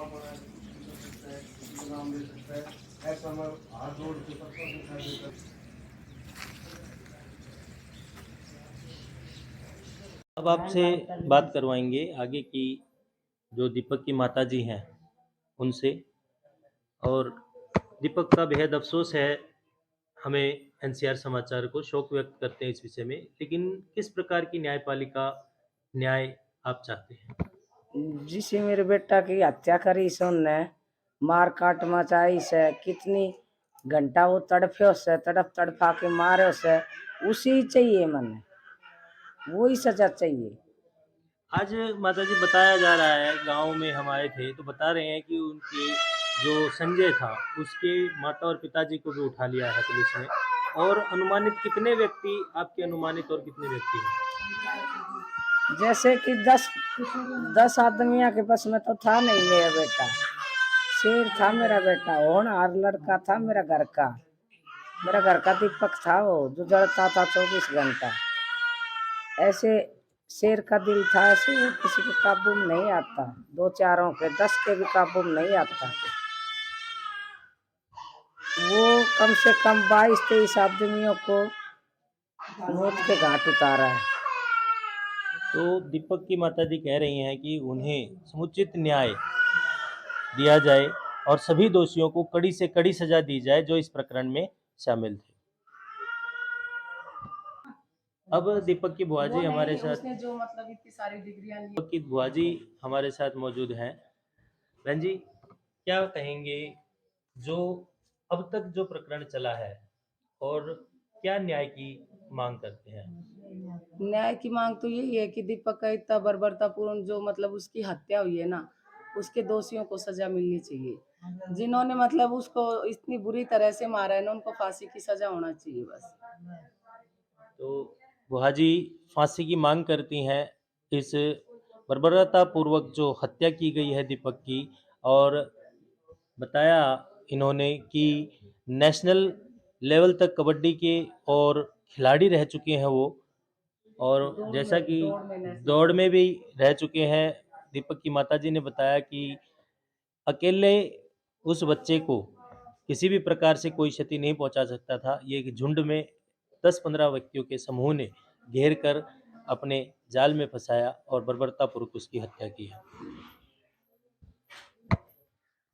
पड़ा है, कुछ कर सकता है, किसी का नाम ले सकता है, ऐसा मैं हाथ जोड़ के सबको दिखा देता हूँ। अब आपसे बात करवाएंगे आगे की जो दीपक की माता जी हैं उनसे। और दीपक का बेहद अफसोस है, हमें एनसीआर समाचार को शोक व्यक्त करते हैं इस विषय में, लेकिन किस प्रकार की न्यायपालिका न्याय आप चाहते हैं? जिसे मेरे बेटा की हत्या करी से उनने मार काट मचाई से कितनी घंटा वो तड़फे से तड़प तड़पा के मारे से उसी चाहिए मने, वही सजा चाहिए। आज माता जी बताया जा रहा है, गांव में हम आए थे तो बता रहे हैं कि उनके जो संजय था उसके माता और पिताजी को भी उठा लिया है पुलिस ने। और अनुमानित कितने व्यक्ति, आपके अनुमानित और कितने व्यक्ति हैं? जैसे कि 10 आदमियों के बस में तो था नहीं मेरा बेटा, शेर था मेरा बेटा, होनहार लड़का था मेरा घर का दीपक था, वो जो जलता था 24 घंटा। ऐसे शेर का दिल था, ऐसे वो किसी के काबू में नहीं आता, दो चारों के 10 के भी काबू में नहीं आता। वो कम से कम 22-23 आदमियों को मौत के घाट उतारा है। तो दीपक की माता जी कह रही हैं कि उन्हें समुचित न्याय दिया जाए और सभी दोषियों को कड़ी से कड़ी सजा दी जाए जो इस प्रकरण में शामिल थे। अब दीपक की बुआ जी हमारे साथ, उसने जो मतलब इतनी सारी डिग्रियां ली। दीपक की बुआ जी हमारे साथ मौजूद हैं। बहन जी, क्या कहेंगे जो अब तक जो प्रकरण चला है, और क्या न्याय की मांग करते हैं? न्याय की मांग तो यही है कि दीपक का इतना बर्बरतापूर्ण जो मतलब उसकी हत्या हुई है ना, उसके दोषियों को सजा मिलनी चाहिए। जिन्होंने मतलब उसको इतनी बुरी तरह से मारा है ना, उनको फांसी की सजा होना चाहिए बस। तो बुआ जी फांसी की मांग करती हैं इस बर्बरतापूर्वक जो हत्या की गई है दीपक की। और बताया इन्होंने कि नेशनल लेवल तक कबड्डी के और खिलाड़ी रह चुके हैं वो, और जैसा कि दौड़ में भी रह चुके हैं। दीपक की माताजी ने बताया कि अकेले उस बच्चे को किसी भी प्रकार से कोई क्षति नहीं पहुंचा सकता था, ये एक झुंड में 10-15 व्यक्तियों के समूह ने घेर कर अपने जाल में फंसाया और बर्बरतापूर्वक उसकी हत्या की है।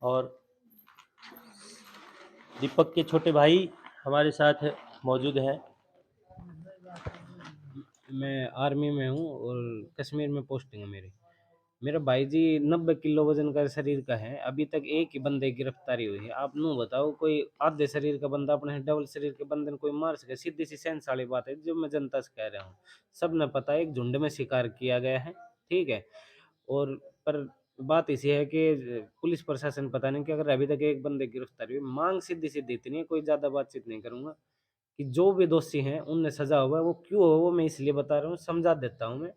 और दीपक के छोटे भाई हमारे साथ मौजूद हैं। मैं आर्मी में हूँ और कश्मीर में पोस्टिंग है मेरी। मेरा भाई जी 90 किलो वजन का शरीर का है, अभी तक एक ही बंदे की गिरफ्तारी हुई है। आप नु बताओ, कोई आधे शरीर का बंदा अपने डबल शरीर के बंदे को कोई मार सके? सीधी सी सेंस वाली बात है जो मैं जनता से कह रहा हूँ। सब ने पता है एक झुंड में शिकार किया गया है, ठीक है। और पर बात इसी है कि पुलिस प्रशासन पता नहीं कि अगर अभी तक एक बंदे की गिरफ्तारी हुई, मांग सीधी सीधी इतनी है, कोई ज्यादा बातचीत नहीं करूंगा, कि जो भी दोषी हैं उनने सजा हुआ है, वो क्यों हो वो मैं इसलिए बता रहा हूँ, समझा देता हूँ मैं।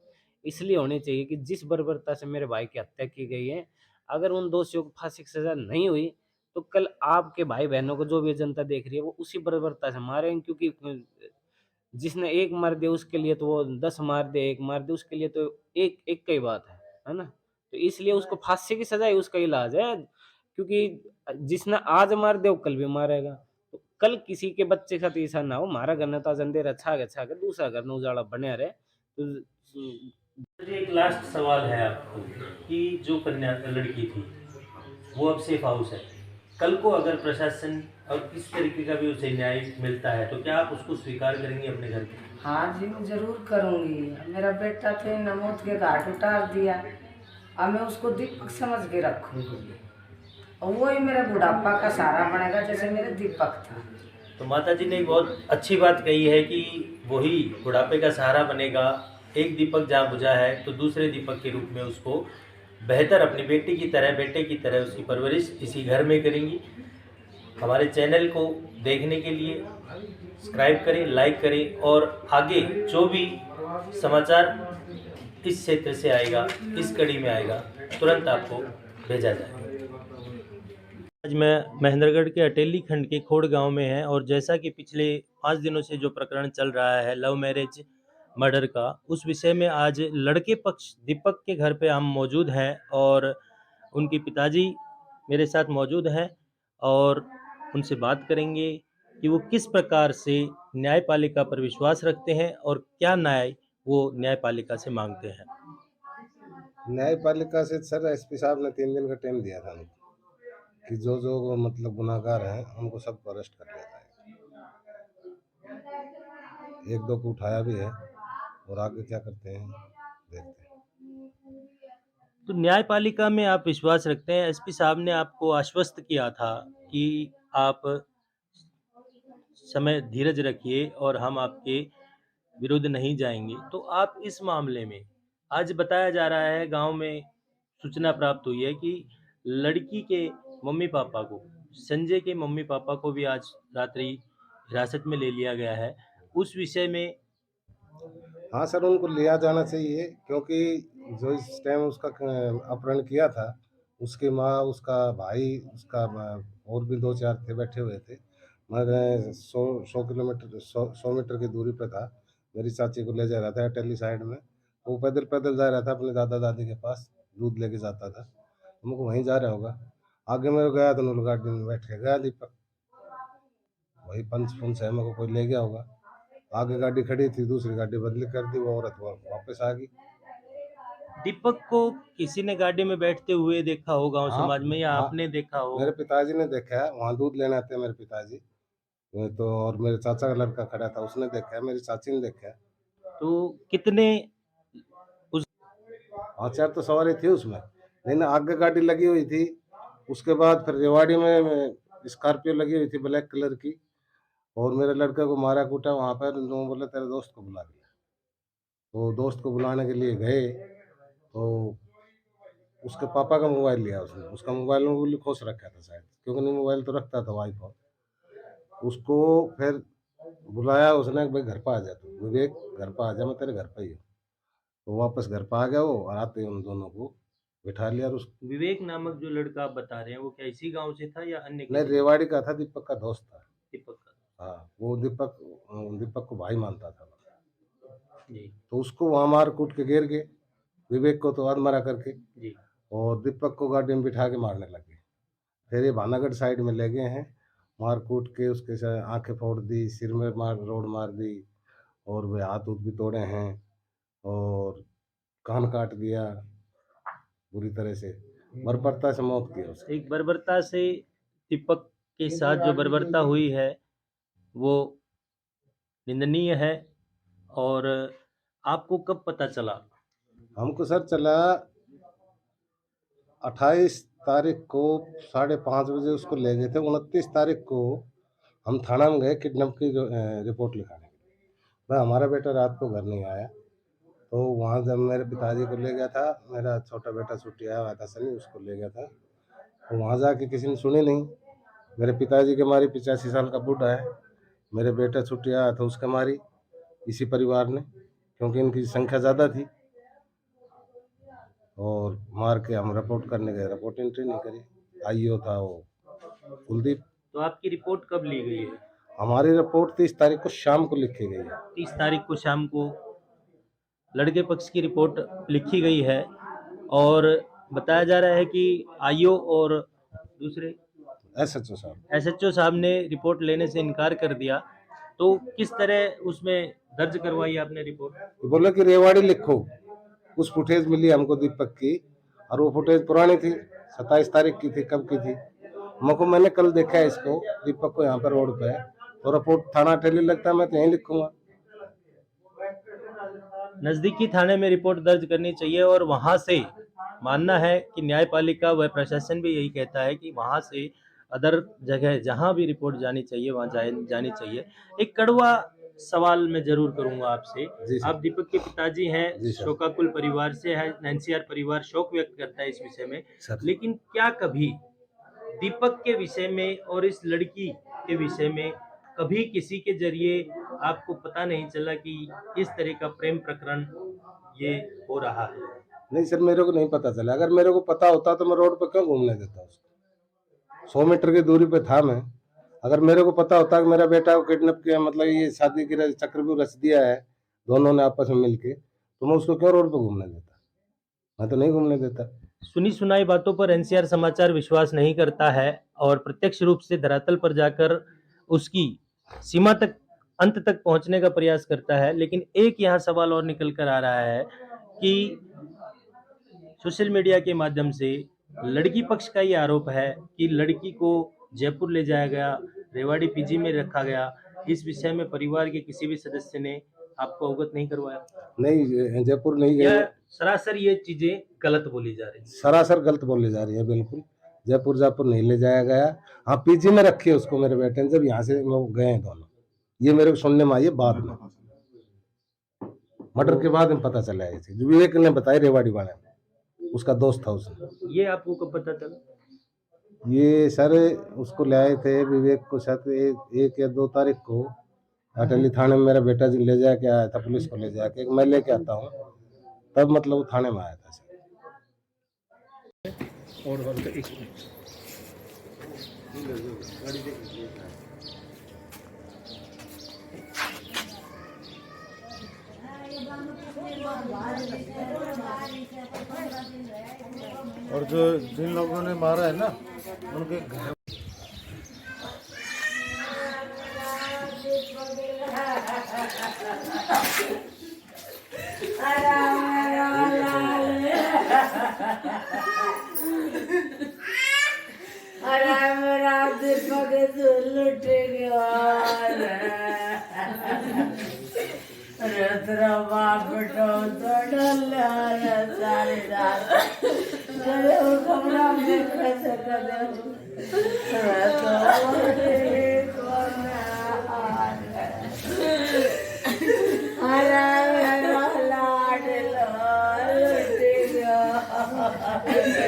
इसलिए होनी चाहिए कि जिस बर्बरता से मेरे भाई की हत्या की गई है, अगर उन दोषियों को फांसी की सजा नहीं हुई तो कल आपके भाई बहनों को जो भी जनता देख रही है वो उसी बर्बरता से मारेंगे। क्योंकि जिसने एक मार दिया उसके लिए तो वो 10 मार दे, एक मार दे उसके लिए तो एक एक का ही बात है ना। तो इसलिए उसको फांसी की सजा ही उसका इलाज है, क्योंकि जिसने आज मार दे वो कल भी मारेगा। तो कल किसी के बच्चे के साथ ऐसा ना हो, हमारा घर ने तो आज अंधेरा छा के दूसरा घर में उजाला बने रहे। तो मुझे एक लास्ट सवाल है आपको कि जो कन्या लड़की थी वो अब सेफ हाउस है, कल को अगर प्रशासन और किस तरीके का भी उसे न्याय मिलता है तो क्या आप उसको स्वीकार करेंगे अपने घर पे? हाँ जी, मैं जरूर करूँगी। मेरा बेटा थे न मौत के घाट उतार दिया, अब मैं उसको दीपक समझ के रखूँगी और वही मेरा बुढ़ापा का सहारा बनेगा जैसे मेरे दीपक था। तो माता जी ने एक बहुत अच्छी बात कही है कि वही बुढ़ापे का सहारा बनेगा। एक दीपक जहाँ बुझा है तो दूसरे दीपक के रूप में उसको बेहतर अपनी बेटी की तरह, बेटे की तरह उसकी परवरिश इसी घर में करेंगी। हमारे चैनल को देखने के लिए सब्सक्राइब करें, लाइक करें, और आगे जो भी समाचार इस क्षेत्र से आएगा, इस कड़ी में आएगा, तुरंत आपको भेजा जाएगा। आज मैं महेंद्रगढ़ के अटेली खंड के खोड़ गांव में है, और जैसा कि पिछले 5 दिनों से जो प्रकरण चल रहा है लव मैरिज मर्डर का, उस विषय में आज लड़के पक्ष दीपक के घर पे हम मौजूद हैं। और उनके पिताजी मेरे साथ मौजूद हैं और उनसे बात करेंगे कि वो किस प्रकार से न्यायपालिका पर विश्वास रखते हैं और क्या न्याय वो न्यायपालिका से मांगते हैं। न्यायपालिका से सर एसपी साहब ने 3 दिन का टाइम दिया था हमको कि जो जो मतलब गुनाहगार हैं उनको सबको अरेस्ट कर लिया जाएगा। एक दो को उठाया भी है और आगे क्या करते हैं देखते हैं। तो न्यायपालिका में आप विश्वास रखते हैं। एसपी साहब ने आपको आश्वस्त किया था कि आप समय धीरज रखिए और हम आपके विरुद्ध नहीं जाएंगे। तो आप इस मामले में आज बताया जा रहा है, गांव में सूचना प्राप्त हुई है कि लड़की के मम्मी पापा को, संजय के मम्मी पापा को भी आज रात्रि हिरासत में ले लिया गया है। उस विषय में हाँ सर, उनको लिया जाना चाहिए क्योंकि जो इस टाइम उसका अपहरण किया था उसकी माँ, उसका भाई, और भी 2-4 थे बैठे हुए थे। मैं 100 किलोमीटर 100 मीटर की दूरी पे था। मेरी चाची को ले जा रहा था अटेली साइड में। वो पैदल पैदल जा रहा था अपने दादा दादी के पास, दूध लेके जाता था। हमको वहीं जा रहा होगा। आगे मेरे गया तो उन्होंने गाड़ी में बैठ के गया दीपक, वही पंच पुंच है, मेरे को कोई ले गया होगा। आगे गाड़ी खड़ी थी, दूसरी गाड़ी बदली कर दी, वो औरत वापस आ गई। दीपक को किसी ने गाड़ी में बैठते हुए देखा हो गांव हाँ, समाज में, या हाँ, आपने देखा हो? मेरे पिताजी ने देखा है, वहाँ दूध लेने आते हैं मेरे पिताजी। तो और मेरे चाचा का लड़का खड़ा था, उसने देखा है, मेरी चाची ने देखा है। तो कितने उस 4 तो सवारी थी उसमें, लेकिन आगे गाड़ी लगी हुई थी। उसके बाद फिर रेवाड़ी में स्कॉर्पियो लगी हुई थी ब्लैक कलर की, और मेरे लड़के को मारा कूटा। वहाँ पर लोग बोले तेरे दोस्त को बुला लिया। तो दोस्त को बुलाने के लिए गए तो उसके पापा का मोबाइल लिया उसने। उसका मोबाइल में वो खोस रखा था शायद, क्योंकि नहीं मोबाइल तो रखता था आईफोन। उसको फिर बुलाया उसने, भाई घर पर आ जा, तू विवेक घर पर आ जा, मैं तेरे घर पर ही हूँ। तो वापस घर पर आ गया वो, और आते ही उन दोनों को बिठा लिया। और उस विवेक नामक जो लड़का आप बता रहे हैं, वो क्या इसी गांव से था या अन्य नहीं, किसी? रेवाड़ी का था, दीपक का दोस्त था। दीपक का। हाँ, वो दीपक को भाई मानता था। जी तो उसको वहाँ मार कूट के गिर गए, विवेक को तो मरा करके, जी। और दीपक को गाड़ी में बिठा के मारने लगे। फिर ये भानागढ़ साइड में ले गए हैं, मार कूट के उसके आंखें फोड़ दी, सिर में रोड मार दी, और वे हाथ भी तोड़े हैं, और कान काट दिया बुरी तरह से। बर्बरता से मौत की उसकी। एक बर्बरता से दीपक के साथ जो बर्बरता हुई है वो निंदनीय है। और आपको कब पता चला? हमको सर चला 28 तारीख को 5:30 बजे उसको ले गए थे। 29 तारीख को हम थाना में गए किडनैप की रिपोर्ट लिखाने के लिए। भाई हमारा बेटा रात को घर नहीं आया। तो वहाँ जब मेरे पिताजी को ले गया था, मेरा छोटा बेटा छुट्टी आया हुआ था सनी, उसको ले गया था। तो वहाँ जाके किसी ने सुनी नहीं। मेरे पिताजी के मारी 85 साल का बूढ़ा है, मेरे बेटा छुट्टी आया था उसके मारी इसी परिवार ने, क्योंकि इनकी संख्या ज़्यादा थी। और मार के हम रिपोर्ट करने गए, रिपोर्ट एंट्री नहीं करी। आईओ था वो कुलदीप। तो आपकी रिपोर्ट कब ली गई है? हमारी रिपोर्ट 30 तारीख को शाम को लिखी गई है। 30 तारीख को शाम को लड़के पक्ष की रिपोर्ट लिखी गई है, और बताया जा रहा है कि आईओ और दूसरे एसएचओ साहब ने रिपोर्ट लेने से इनकार कर दिया। तो किस तरह उसमें दर्ज करवाई आपने रिपोर्ट? बोला कि रेवाड़ी लिखो। उस फुटेज मिली हमको दीपक की, और वो फुटेज पुरानी थी, 27 तारीख की थी। कब की थी मैंने कल देखा है इसको, दीपक को यहाँ पर रोड पे। तो रिपोर्ट थाना टेली लगता है, मैं तो यहीं लिखूंगा। नजदीकी थाने में रिपोर्ट दर्ज करनी चाहिए, और वहां से मानना है कि न्यायपालिका व प्रशासन भी यही कहता है कि वहां से अदर जगह जहां भी रिपोर्ट जानी चाहिए वहां जानी चाहिए। एक कड़वा सवाल मैं जरूर करूंगा आपसे। आप दीपक के पिताजी हैं, शोकाकुल परिवार से है, एनसीआर परिवार शोक व्यक्त करता है इस विषय में। लेकिन क्या कभी दीपक के विषय में और इस लड़की के विषय में कभी किसी के जरिए आपको पता नहीं चला कि इस तरह का प्रेम प्रकरण ये हो रहा है? नहीं सर, मेरे को नहीं पता चला। अगर मेरे को पता होता तो मैं रोड पे क्यों घूमने देता उसको। 100 मीटर की दूरी पे था मैं। अगर मेरे को पता होता कि मेरा बेटा को किडनैप किया, मतलब ये शादी की चक्रव्यूह रच दिया है दोनों ने आपस में मिलके, तो मैं उसको क्यों रोड पे घूमने देता? मैं तो नहीं घूमने देता। सुनी सुनाई बातों पर एनसीआर समाचार विश्वास नहीं करता है और प्रत्यक्ष रूप से धरातल पर जाकर उसकी सीमा तक, अंत तक पहुंचने का प्रयास करता है। लेकिन एक यहाँ सवाल और निकल कर आ रहा है कि सोशल मीडिया के माध्यम से लड़की पक्ष का ये आरोप है कि लड़की को जयपुर ले जाया गया, रेवाड़ी पीजी में रखा गया। इस विषय में परिवार के किसी भी सदस्य ने आपको अवगत नहीं करवाया? नहीं, जयपुर नहीं या गए। सरासर ये चीजें गलत बोली जा रही है? सरासर गलत बोली जा रही है, बिल्कुल जयपुर नहीं ले जाया गया। हाँ, पीजी में रखी है उसको मेरे बेटे ने, जब यहाँ से वो गए हैं दोनों। ये मेरे को सुनने में आई है बाद में, मर्डर के बाद में पता चला है। जो विवेक ने बताया, रेवाड़ी वाले ने, उसका दोस्त था उसने। ये आपको कब पता चला? ये सर उसको ले आए थे विवेक को, शायद 1 या 2 तारीख को अटली थाने में मेरा बेटा ले जाके आया था, पुलिस को ले जाके। मैं लेके आता हूँ तब मतलब वो थाने में आया था सर। और जो जिन लोगों ने मारा है ना, उनके घर अरे मेरा दीपक लुट गया रे, तेरा बाप बेटा तो डला रे सारी रात। अरे वो कमरा में कैसे कर दे रे तो अरे मेरा लाड लुट गया।